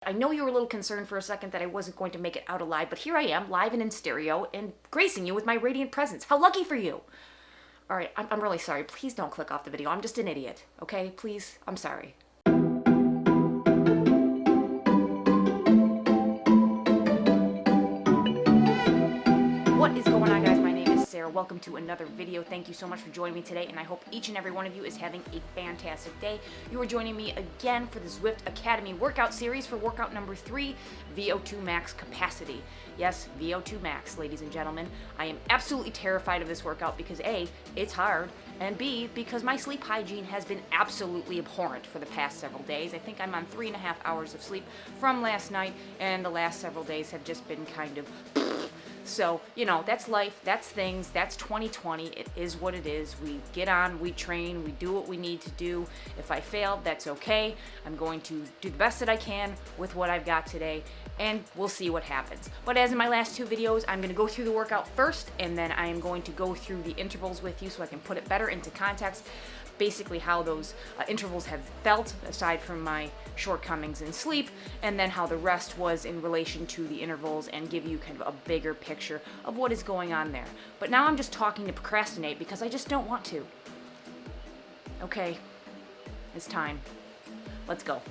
I know you were a little concerned for a second that I wasn't going to make it out alive, but here I am, live and in stereo, and gracing you with my radiant presence. How lucky for you! Alright, I'm really sorry. Please don't click off the video. I'm just an idiot, okay? Please, I'm sorry. What is going on, guys? My name is Sarah. Welcome to another video. Thank you so much for joining me today, and I hope each and every one of you is having a fantastic day. You are joining me again for the Zwift Academy workout series for workout number 3, V02 Max Capacity. Yes, V02 Max, ladies and gentlemen. I am absolutely terrified of this workout because A, it's hard, and B, because my sleep hygiene has been absolutely abhorrent for the past several days. I think I'm on 3.5 hours of sleep from last night, and the last several days have just been kind of so, you know, that's life, that's things, that's 2020, it is what it is. We get on, we train, we do what we need to do. If I fail, that's okay. I'm going to do the best that I can with what I've got today, and we'll see what happens. But as in my last two videos, I'm going to go through the workout first, and then I am going to go through the intervals with you so I can put it better into context, basically how those intervals have felt, aside from my shortcomings in sleep, and then how the rest was in relation to the intervals, and give you kind of a bigger picture of what is going on there. But now I'm just talking to procrastinate because I just don't want to. Okay, it's time. Let's go.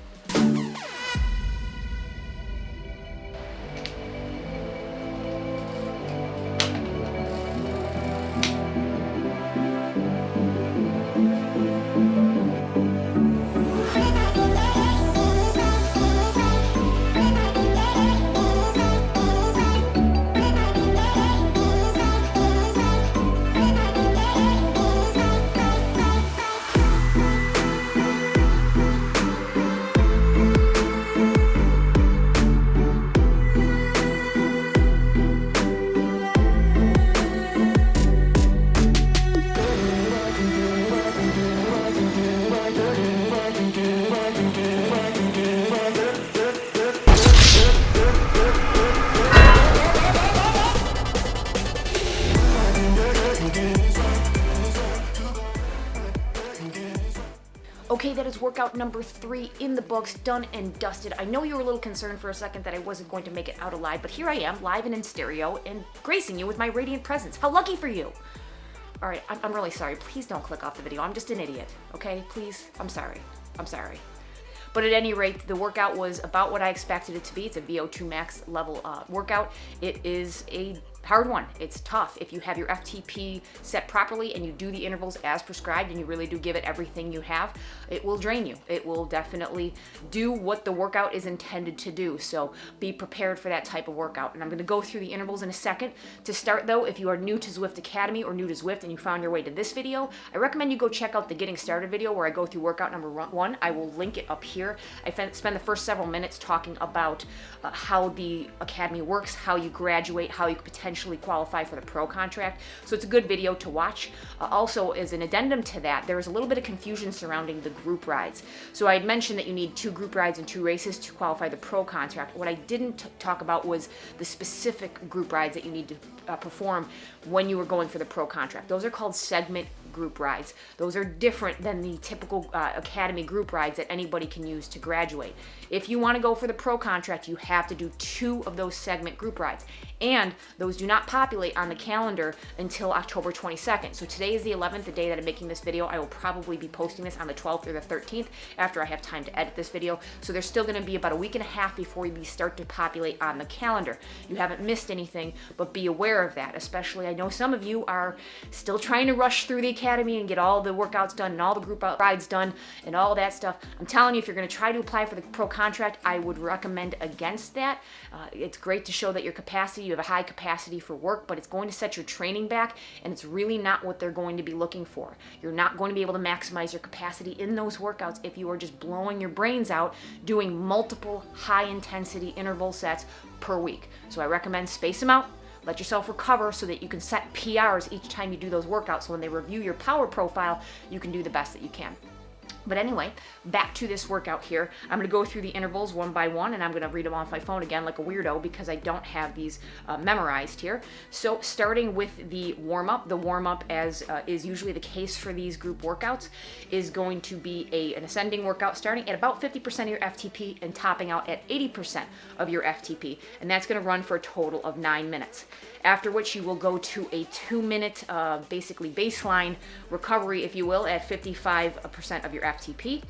Okay, that is workout number 3 in the books, done and dusted. I know you were a little concerned for a second that I wasn't going to make it out alive, but here I am, live and in stereo, and gracing you with my radiant presence. How lucky for you! Alright, I'm really sorry. Please don't click off the video. I'm just an idiot, okay? Please, I'm sorry. I'm sorry. But at any rate, the workout was about what I expected it to be. It's a VO2 max level workout. It is a hard one. It's tough. If you have your FTP set properly and you do the intervals as prescribed and you really do give it everything you have, it will drain you. It will definitely do what the workout is intended to do. So be prepared for that type of workout. And I'm going to go through the intervals in a second. To start though, if you are new to Zwift Academy or new to Zwift and you found your way to this video, I recommend you go check out the Getting Started video where I go through workout number 1. I will link it up here. I spend the first several minutes talking about how the Academy works, how you graduate, how you could potentially qualify for the pro contract. So it's a good video to watch. Also, as an addendum to that, there is a little bit of confusion surrounding the group rides. So I had mentioned that you need 2 group rides and 2 races to qualify the pro contract. What I didn't talk about was the specific group rides that you need to perform when you were going for the pro contract. Those are called segment group rides. Those are different than the typical Academy group rides that anybody can use to graduate. If you want to go for the pro contract, you have to do 2 of those segment group rides. And those do not populate on the calendar until October 22nd. So today is the 11th, the day that I'm making this video. I will probably be posting this on the 12th or the 13th after I have time to edit this video. So there's still going to be about a week and a half before these start to populate on the calendar. You haven't missed anything, but be aware of that. Especially, I know some of you are still trying to rush through the Academy and get all the workouts done and all the group rides done and all that stuff. I'm telling you, if you're going to try to apply for the pro contract, I would recommend against that. It's great to show that your capacity, you have a high capacity for work, but it's going to set your training back, and it's really not what they're going to be looking for. You're not going to be able to maximize your capacity in those workouts if you are just blowing your brains out doing multiple high-intensity interval sets per week. So I recommend space them out. Let yourself recover so that you can set PRs each time you do those workouts. So when they review your power profile, you can do the best that you can. But anyway, back to this workout here. I'm gonna go through the intervals one by one, and I'm gonna read them off my phone again like a weirdo because I don't have these memorized here. So starting with the warm-up. The warm-up, as is usually the case for these group workouts, is going to be an ascending workout starting at about 50% of your FTP and topping out at 80% of your FTP. And that's gonna run for a total of 9 minutes. After which you will go to a 2-minute, basically baseline recovery, if you will, at 55% of your FTP.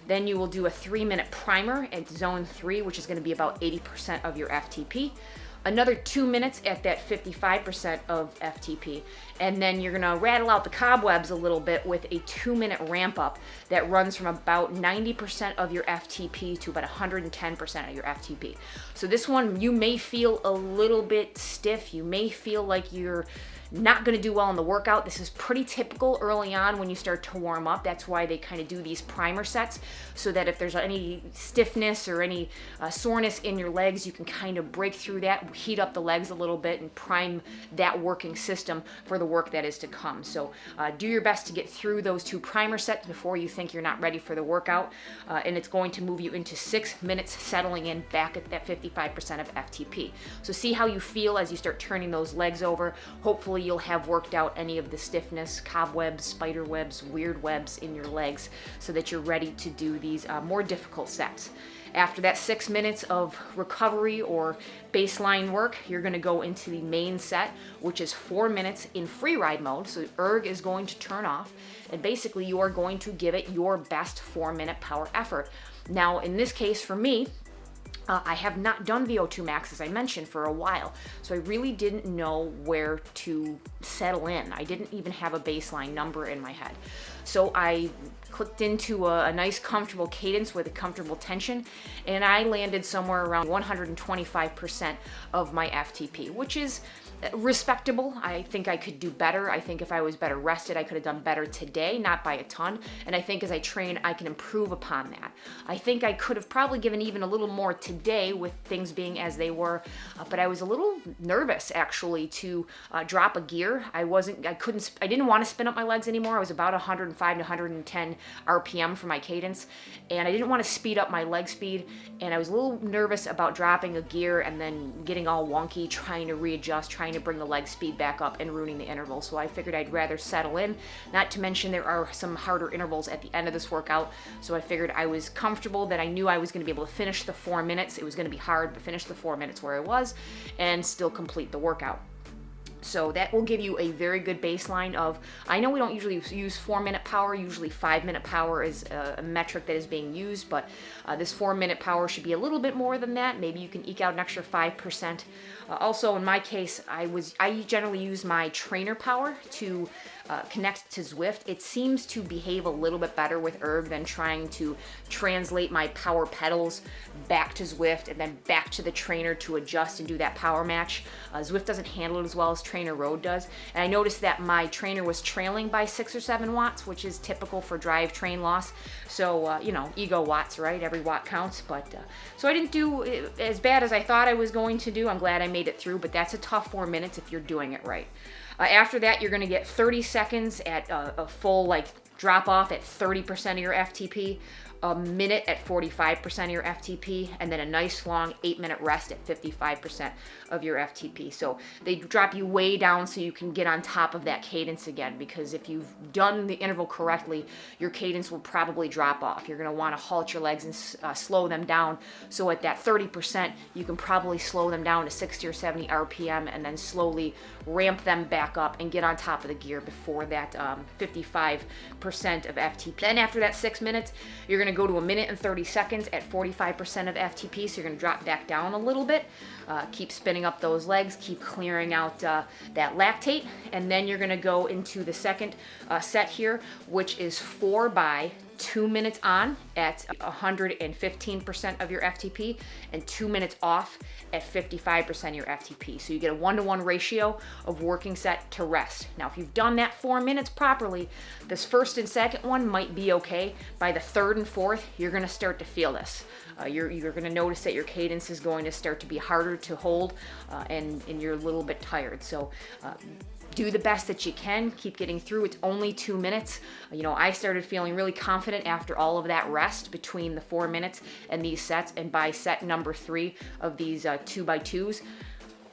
Then you will do a 3-minute primer at zone 3, which is going to be about 80% of your FTP. Another 2 minutes at that 55% of FTP. And then you're gonna rattle out the cobwebs a little bit with a 2-minute ramp up that runs from about 90% of your FTP to about 110% of your FTP. So this one, you may feel a little bit stiff. You may feel like you're not going to do well in the workout. This is pretty typical early on when you start to warm up. That's why they kind of do these primer sets, so that if there's any stiffness or any soreness in your legs, you can kind of break through that, heat up the legs a little bit, and prime that working system for the work that is to come. So do your best to get through those 2 primer sets before you think you're not ready for the workout, and it's going to move you into 6 minutes settling in back at that 55% of FTP. So see how you feel as you start turning those legs over. Hopefully you'll have worked out any of the stiffness, cobwebs, spider webs, weird webs in your legs so that you're ready to do these more difficult sets. After that 6 minutes of recovery or baseline work, you're going to go into the main set, which is 4 minutes in free ride mode. So erg is going to turn off, and basically you are going to give it your best 4-minute power effort. Now, in this case for me, I have not done VO2 max, as I mentioned, for a while, so I really didn't know where to settle in. I didn't even have a baseline number in my head. So I clicked into a nice comfortable cadence with a comfortable tension, and I landed somewhere around 125% of my FTP, which is respectable. I think I could do better. I think if I was better rested, I could have done better today, not by a ton. And I think as I train, I can improve upon that. I think I could have probably given even a little more today with things being as they were, but I was a little nervous actually to drop a gear. I didn't want to spin up my legs anymore. I was about 105 to 110 RPM for my cadence, and I didn't want to speed up my leg speed, and I was a little nervous about dropping a gear and then getting all wonky, trying to readjust, trying to bring the leg speed back up and ruining the interval. So I figured I'd rather settle in, not to mention there are some harder intervals at the end of this workout. So I figured I was comfortable that I knew I was going to be able to finish the 4 minutes. It was going to be hard, but finish the 4 minutes where I was and still complete the workout. So that will give you a very good baseline of, I know we don't usually use 4-minute power, usually 5-minute power is a metric that is being used, but this 4-minute power should be a little bit more than that. Maybe you can eke out an extra 5%. Also, in my case, I generally use my trainer power to connect to Zwift. It seems to behave a little bit better with erg than trying to translate my power pedals back to Zwift and then back to the trainer to adjust and do that power match. Zwift doesn't handle it as well as Trainer Road does. And I noticed that my trainer was trailing by 6 or 7 watts, which is typical for drivetrain loss. So, ego watts, right? Every watt counts. But so I didn't do as bad as I thought I was going to do. I'm glad I made it through, but that's a tough 4 minutes if you're doing it right. After that, you're going to get 30 seconds at a full drop off at 30% of your FTP, a minute at 45% of your FTP, and then a nice long 8-minute rest at 55% of your FTP. So they drop you way down so you can get on top of that cadence again, because if you've done the interval correctly, your cadence will probably drop off. You're going to want to halt your legs and slow them down. So at that 30%, you can probably slow them down to 60 or 70 RPM and then slowly ramp them back up and get on top of the gear before that 55% of FTP. Then after that 6 minutes, you're going to go to a minute and 30 seconds at 45% of FTP. So you're going to drop back down a little bit, keep spinning up those legs, keep clearing out that lactate, and then you're going to go into the second set here, which is 4 by 2 minutes on at 115% of your FTP and 2 minutes off at 55% of your FTP. So you get a 1-to-1 ratio of working set to rest. Now, if you've done that 4 minutes properly, this first and second one might be okay. By the third and fourth, you're going to start to feel this. You're going to notice that your cadence is going to start to be harder to hold, and you're a little bit tired. So do the best that you can, keep getting through. It's only 2 minutes. You know, I started feeling really confident after all of that rest between the 4 minutes and these sets, and by set number 3 of these 2x2s,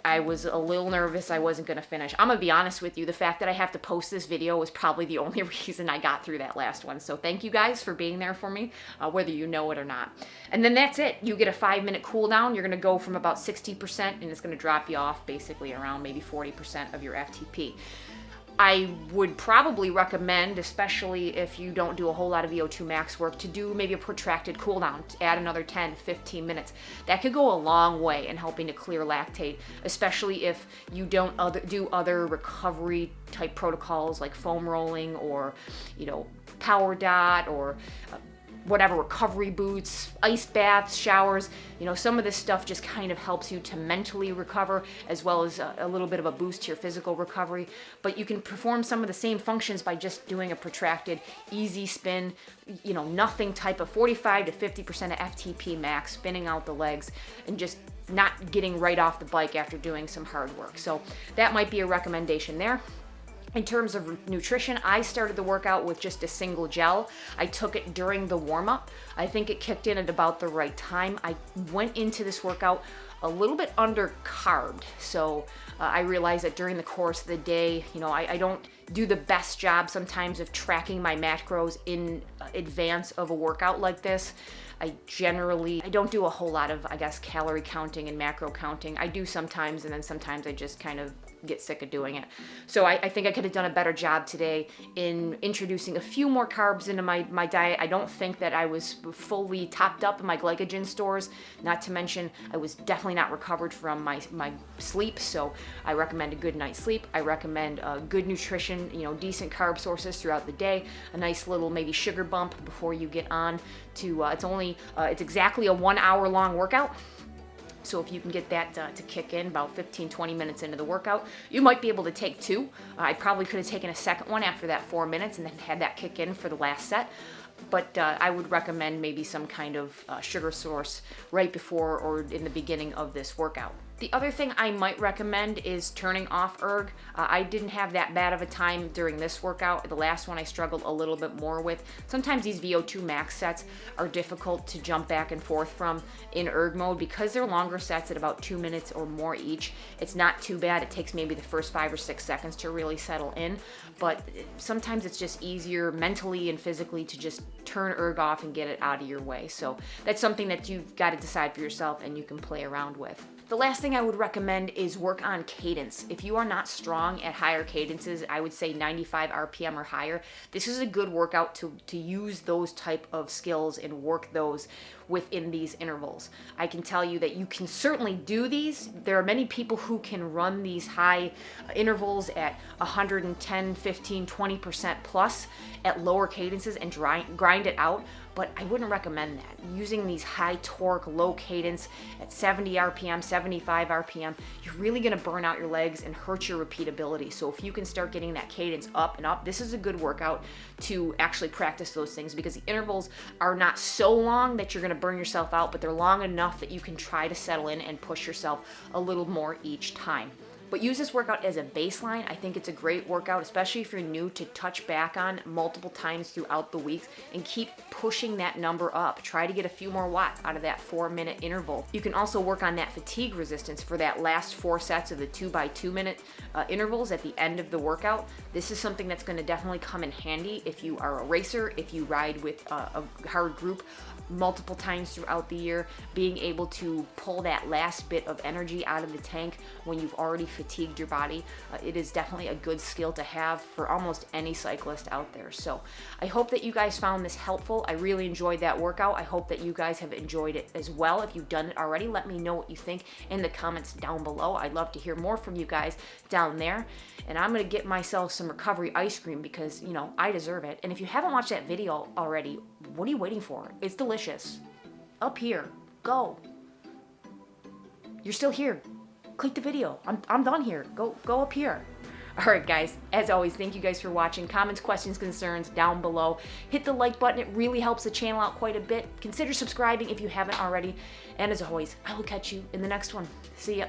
I was a little nervous I wasn't gonna finish. I'm gonna be honest with you, the fact that I have to post this video was probably the only reason I got through that last one. So thank you guys for being there for me, whether you know it or not. And then that's it. You get a 5-minute cool down. You're gonna go from about 60% and it's gonna drop you off basically around maybe 40% of your FTP. I would probably recommend, especially if you don't do a whole lot of VO2 max work, to do maybe a protracted cool down, to add another 10, 15 minutes. That could go a long way in helping to clear lactate, especially if you don't do other recovery type protocols like foam rolling or, you know, power dot or whatever, recovery boots, ice baths, showers. You know, some of this stuff just kind of helps you to mentally recover as well as a little bit of a boost to your physical recovery. But you can perform some of the same functions by just doing a protracted, easy spin, you know, nothing type of 45 to 50% of FTP max, spinning out the legs and just not getting right off the bike after doing some hard work. So that might be a recommendation there. In terms of nutrition, I started the workout with just a single gel. I took it during the warm-up. I think it kicked in at about the right time. I went into this workout a little bit under-carbed. So I realized that during the course of the day, you know, I don't do the best job sometimes of tracking my macros in advance of a workout like this. I don't do a whole lot of, I guess, calorie counting and macro counting. I do sometimes, and then sometimes I just kind of get sick of doing it. So I think I could have done a better job today in introducing a few more carbs into my diet. I don't think that I was fully topped up in my glycogen stores, not to mention I was definitely not recovered from my sleep, so I recommend a good night's sleep. I recommend good nutrition, you know, decent carb sources throughout the day, a nice little maybe sugar bump before you get on to, it's exactly a 1 hour long workout. So if you can get that to kick in about 15-20 minutes into the workout, you might be able to take 2. I probably could have taken a second one after that 4 minutes and then had that kick in for the last set. But I would recommend maybe some kind of sugar source right before or in the beginning of this workout. The other thing I might recommend is turning off erg. I didn't have that bad of a time during this workout. The last one I struggled a little bit more with. Sometimes these VO2 max sets are difficult to jump back and forth from in erg mode because they're longer sets at about 2 minutes or more each. It's not too bad. It takes maybe the first 5 or 6 seconds to really settle in, but sometimes it's just easier mentally and physically to just turn erg off and get it out of your way. So that's something that you've got to decide for yourself and you can play around with. The last thing I would recommend is work on cadence. If you are not strong at higher cadences, I would say 95 RPM or higher, this is a good workout to use those type of skills and work those within these intervals. I can tell you that you can certainly do these. There are many people who can run these high intervals at 110, 15, 20% plus at lower cadences and grind it out, but I wouldn't recommend that. Using these high torque, low cadence at 70 RPM, 75 RPM, you're really gonna burn out your legs and hurt your repeatability. So if you can start getting that cadence up and up, this is a good workout to actually practice those things because the intervals are not so long that you're gonna burn yourself out, but they're long enough that you can try to settle in and push yourself a little more each time. But use this workout as a baseline. I think it's a great workout, especially if you're new, to touch back on multiple times throughout the weeks and keep pushing that number up. Try to get a few more watts out of that 4-minute interval. You can also work on that fatigue resistance for that last 4 sets of the 2x2 minute intervals at the end of the workout. This is something that's going to definitely come in handy if you are a racer, if you ride with a hard group multiple times throughout the year. Being able to pull that last bit of energy out of the tank when you've already fatigued your body, it is definitely a good skill to have for almost any cyclist out there. So I hope that you guys found this helpful. I really enjoyed that workout. I hope that you guys have enjoyed it as well. If you've done it already, let me know what you think in the comments down below. I'd love to hear more from you guys down there. And I'm gonna get myself some recovery ice cream because, you know, I deserve it. And if you haven't watched that video already, what are you waiting for? It's delicious. Up here, go. You're still here. Click the video. I'm done here. Go up here. All right, guys, as always, thank you guys for watching. Comments, questions, concerns down below. Hit the like button. It really helps the channel out quite a bit. Consider subscribing if you haven't already. And as always, I will catch you in the next one. See ya.